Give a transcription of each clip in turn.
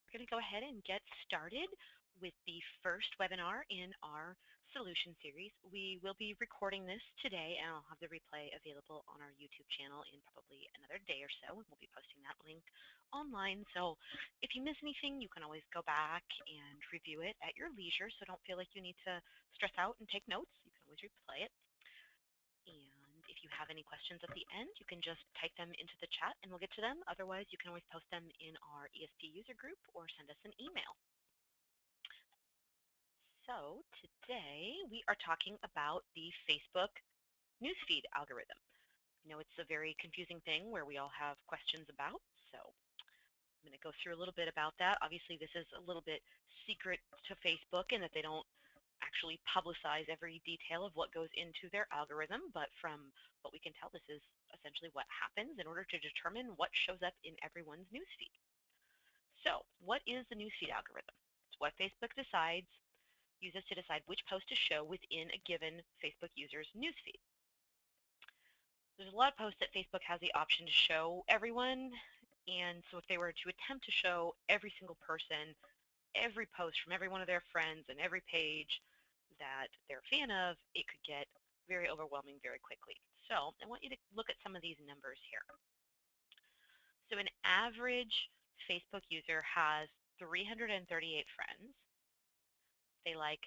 We're going to go ahead and get started with the first webinar in our solution series. We will be recording this today, and I'll have the replay available on our YouTube channel in probably another day or so, and we'll be posting that link online. So if you miss anything, you can always go back and review it at your leisure, so don't feel like you need to stress out and take notes. You can always replay it. And if you have any questions at the end, you can just type them into the chat and we'll get to them. Otherwise, you can always post them in our ESP user group or send us an email. So today we are talking about the Facebook Newsfeed algorithm. You know, it's a very confusing thing where we all have questions about, so I'm going to go through a little bit about that. Obviously, this is a little bit secret to Facebook in that they don't actually publicize every detail of what goes into their algorithm, but from what we can tell, this is essentially what happens in order to determine what shows up in everyone's newsfeed. So what is the newsfeed algorithm? It's what Facebook uses to decide which post to show within a given Facebook user's newsfeed. There's a lot of posts that Facebook has the option to show everyone, and so if they were to attempt to show every single person, every post from every one of their friends and every page that they're a fan of, it could get very overwhelming very quickly. So I want you to look at some of these numbers here. So an average Facebook user has 338 friends. They like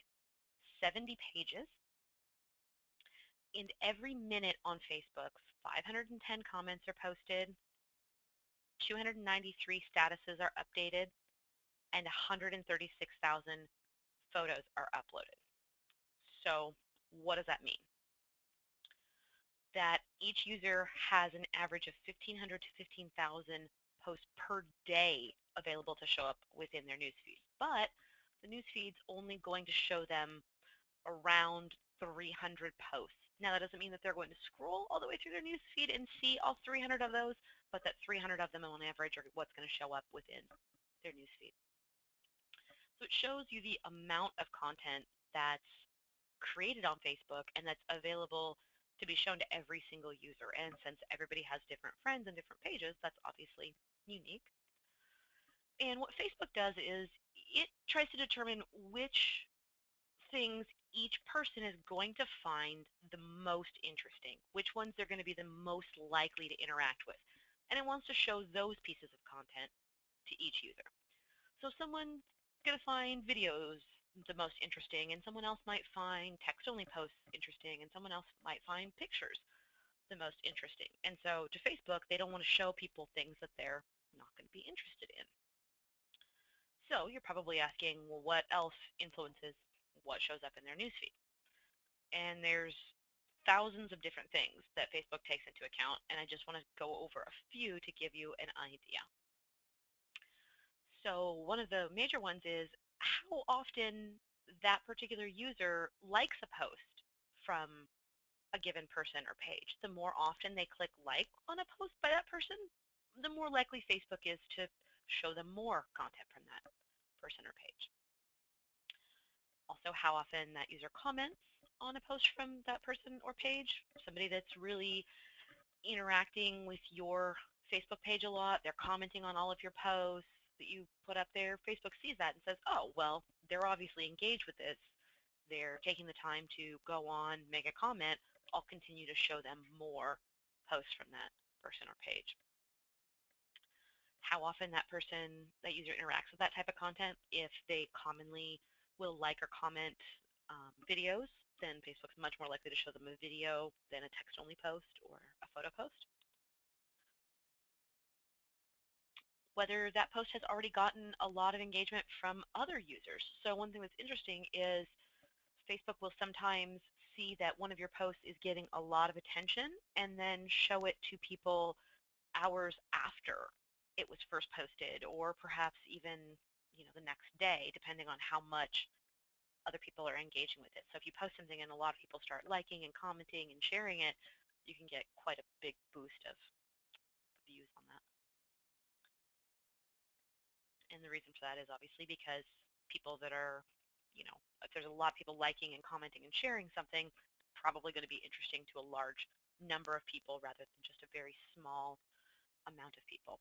70 pages. And every minute on Facebook, 510 comments are posted, 293 statuses are updated, and 136,000 photos are uploaded. So what does that mean? That each user has an average of 1,500 to 15,000 posts per day available to show up within their newsfeed. But the newsfeed's only going to show them around 300 posts. Now, that doesn't mean that they're going to scroll all the way through their newsfeed and see all 300 of those, but that 300 of them on average are what's going to show up within their newsfeed. So it shows you the amount of content that's created on Facebook and that's available to be shown to every single user. And since everybody has different friends and different pages, that's obviously unique. And what Facebook does is it tries to determine which things each person is going to find the most interesting, which ones they're going to be the most likely to interact with. And it wants to show those pieces of content to each user. So someone's going to find videos the most interesting, and someone else might find text-only posts interesting, and someone else might find pictures the most interesting. And so to Facebook, they don't want to show people things that they're not going to be interested in. So you're probably asking, well, what else influences what shows up in their newsfeed? And there's thousands of different things that Facebook takes into account, and I just want to go over a few to give you an idea. So one of the major ones is how often that particular user likes a post from a given person or page. The more often they click like on a post by that person, the more likely Facebook is to show them more content from that person or page. Also, how often that user comments on a post from that person or page. Somebody that's really interacting with your Facebook page a lot, they're commenting on all of your posts that you put up there. Facebook sees that and says, oh, well, they're obviously engaged with this. They're taking the time to go on, make a comment. I'll continue to show them more posts from that person or page. How often that user interacts with that type of content. If they commonly will like or comment videos, then Facebook's much more likely to show them a video than a text-only post or a photo post. Whether that post has already gotten a lot of engagement from other users. So one thing that's interesting is Facebook will sometimes see that one of your posts is getting a lot of attention and then show it to people hours after it was first posted, or perhaps even the next day, depending on how much other people are engaging with it. So if you post something and a lot of people start liking and commenting and sharing it, you can get quite a big boost of views on that. And the reason for that is obviously because people that are, if there's a lot of people liking and commenting and sharing something, probably going to be interesting to a large number of people rather than just a very small amount of people.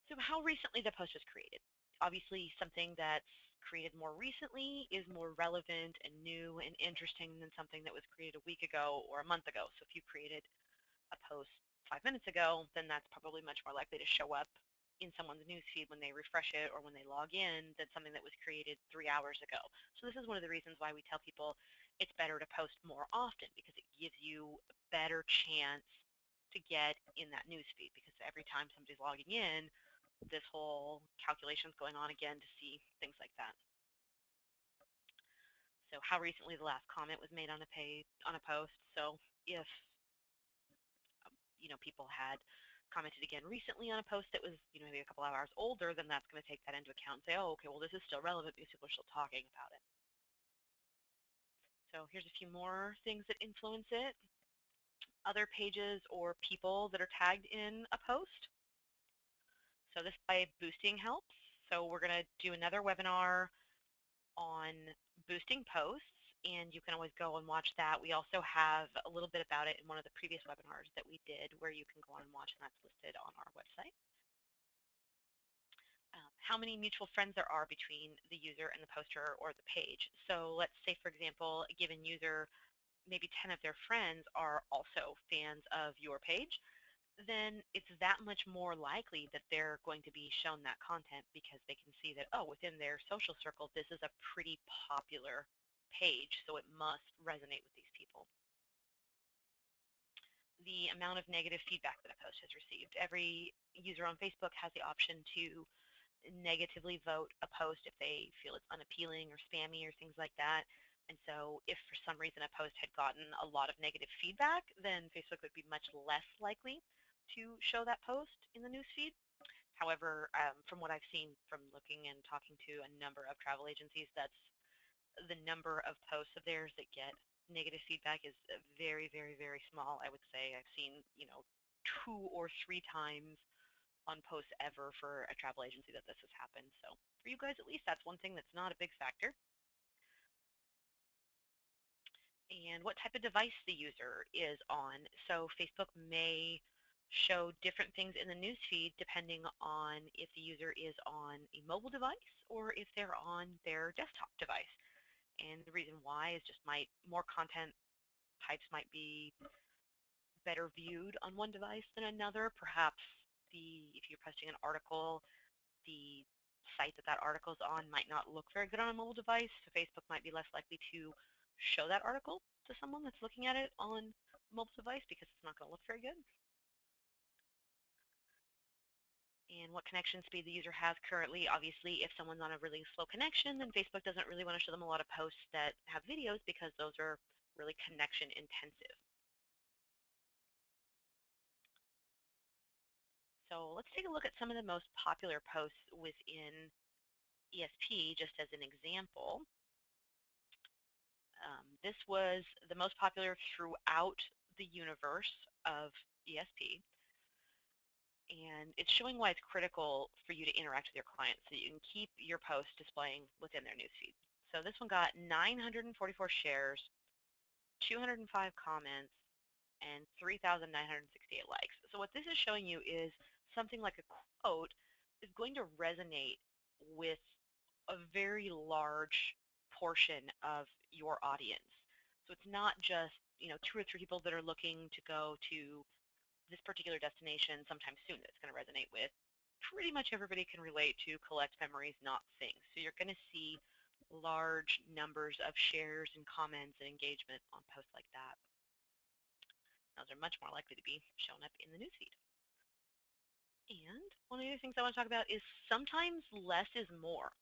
So how recently the post was created. Obviously, something that's created more recently is more relevant and new and interesting than something that was created a week ago or a month ago. So if you created a post 5 minutes ago, then that's probably much more likely to show up in someone's newsfeed when they refresh it or when they log in than something that was created 3 hours ago. So this is one of the reasons why we tell people it's better to post more often, because it gives you a better chance to get in that newsfeed, because every time somebody's logging in, this whole calculation is going on again to see things like that. So how recently the last comment was made on a post. So if people had commented again recently on a post that was maybe a couple of hours older, then that's going to take that into account and say, oh, okay, well, this is still relevant because people are still talking about it. So here's a few more things that influence it. Other pages or people that are tagged in a post. So this by boosting helps. So we're going to do another webinar on boosting posts, and you can always go and watch that. We also have a little bit about it in one of the previous webinars that we did, where you can go on and watch, and that's listed on our website. How many mutual friends there are between the user and the poster or the page. So let's say, for example, a given user, maybe 10 of their friends are also fans of your page, then it's that much more likely that they're going to be shown that content, because they can see that, oh, within their social circle, this is a pretty popular page, so it must resonate with these people. The amount of negative feedback that a post has received. Every user on Facebook has the option to negatively vote a post if they feel it's unappealing or spammy or things like that. And so if for some reason a post had gotten a lot of negative feedback, then Facebook would be much less likely to show that post in the newsfeed. However, from what I've seen from looking and talking to a number of travel agencies, that's the number of posts of theirs that get negative feedback is very, very, very small. I would say I've seen, 2 or 3 times on posts ever for a travel agency that this has happened. So for you guys, at least, that's one thing that's not a big factor. And what type of device the user is on. So Facebook may show different things in the newsfeed depending on if the user is on a mobile device or if they're on their desktop device. And the reason why is just more content types might be better viewed on one device than another. Perhaps if you're posting an article, the site that article is on might not look very good on a mobile device, so Facebook might be less likely to show that article to someone that's looking at it on a mobile device, because it's not going to look very good. And what connection speed the user has currently. Obviously, if someone's on a really slow connection, then Facebook doesn't really want to show them a lot of posts that have videos, because those are really connection intensive. So let's take a look at some of the most popular posts within ESP, just as an example. This was the most popular throughout the universe of ESP, and it's showing why it's critical for you to interact with your clients so you can keep your posts displaying within their newsfeed. So this one got 944 shares, 205 comments, and 3,968 likes. So what this is showing you is something like a quote is going to resonate with a very large portion of your audience. So it's not just 2 or 3 people that are looking to go to this particular destination sometime soon that it's going to resonate with. Pretty much everybody can relate to collect memories, not things. So you're going to see large numbers of shares and comments and engagement on posts like that. Those are much more likely to be shown up in the newsfeed. And one of the other things I want to talk about is sometimes less is more.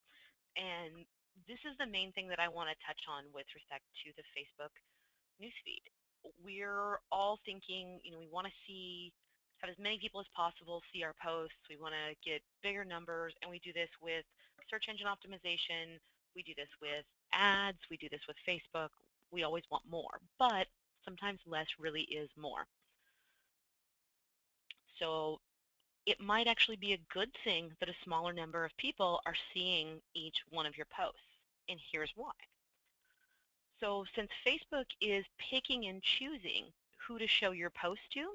And this is the main thing that I want to touch on with respect to the Facebook newsfeed. We're all thinking, we want to have as many people as possible see our posts. We want to get bigger numbers, and we do this with search engine optimization. We do this with ads. We do this with Facebook. We always want more, but sometimes less really is more. So it might actually be a good thing that a smaller number of people are seeing each one of your posts, and here's why. So since Facebook is picking and choosing who to show your post to,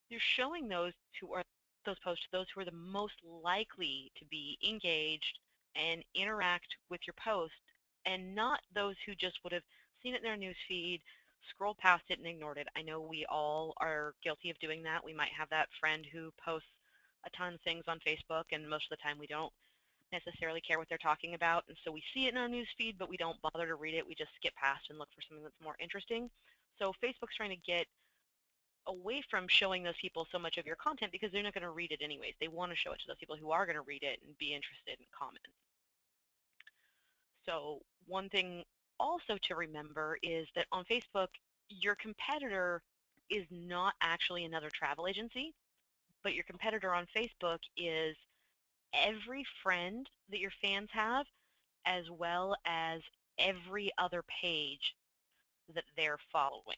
they're showing those posts to those who are the most likely to be engaged, and interact with your post, and not those who just would have seen it in their news feed, scrolled past it, and ignored it. I know we all are guilty of doing that. We might have that friend who posts a ton of things on Facebook, and most of the time we don't necessarily care what they're talking about, and so we see it in our news feed, but we don't bother to read it. We just skip past and look for something that's more interesting. So Facebook's trying to get away from showing those people so much of your content because they're not going to read it anyways. They want to show it to those people who are going to read it and be interested and comment. So one thing also to remember is that on Facebook, your competitor is not actually another travel agency, but your competitor on Facebook is every friend that your fans have, as well as every other page that they're following.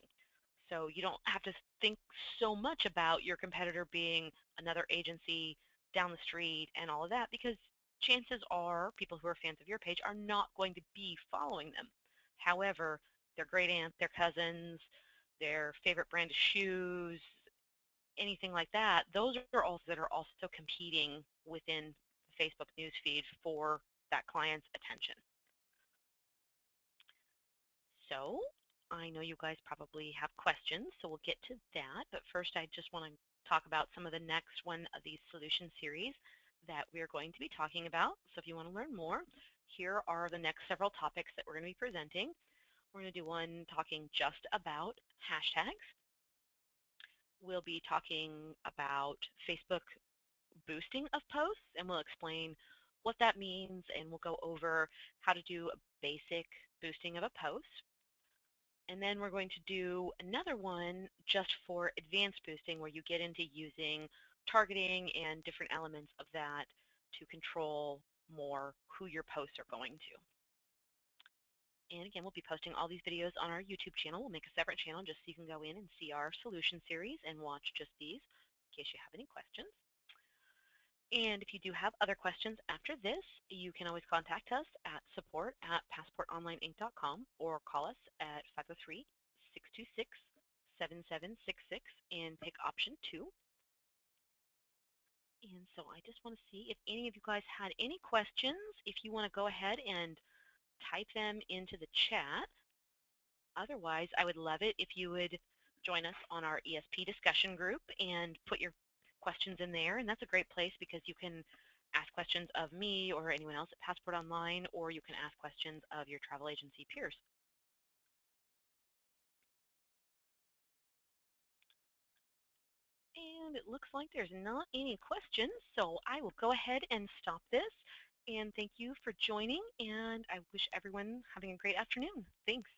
So you don't have to think so much about your competitor being another agency down the street and all of that, because chances are people who are fans of your page are not going to be following them. However, their great aunt, their cousins, their favorite brand of shoes, anything like that, those are also that are also competing within the Facebook newsfeed for that client's attention. So I know you guys probably have questions, so we'll get to that. But first, I just want to talk about some of the next one of these solution series that we're going to be talking about. So if you want to learn more, here are the next several topics that we're going to be presenting. We're going to do one talking just about hashtags. We'll be talking about Facebook boosting of posts, and we'll explain what that means, and we'll go over how to do a basic boosting of a post. And then we're going to do another one just for advanced boosting, where you get into using targeting and different elements of that to control more who your posts are going to. And again, we'll be posting all these videos on our YouTube channel. We'll make a separate channel just so you can go in and see our solution series and watch just these in case you have any questions. And if you do have other questions after this, you can always contact us at support@passportonlineinc.com or call us at 503-626-7766 and pick option 2. And so I just want to see if any of you guys had any questions. If you want to go ahead and type them into the chat. Otherwise, I would love it if you would join us on our ESP discussion group and put your questions in there. And that's a great place because you can ask questions of me or anyone else at Passport Online, or you can ask questions of your travel agency peers. And it looks like there's not any questions, so I will go ahead and stop this. And thank you for joining, and I wish everyone having a great afternoon. Thanks.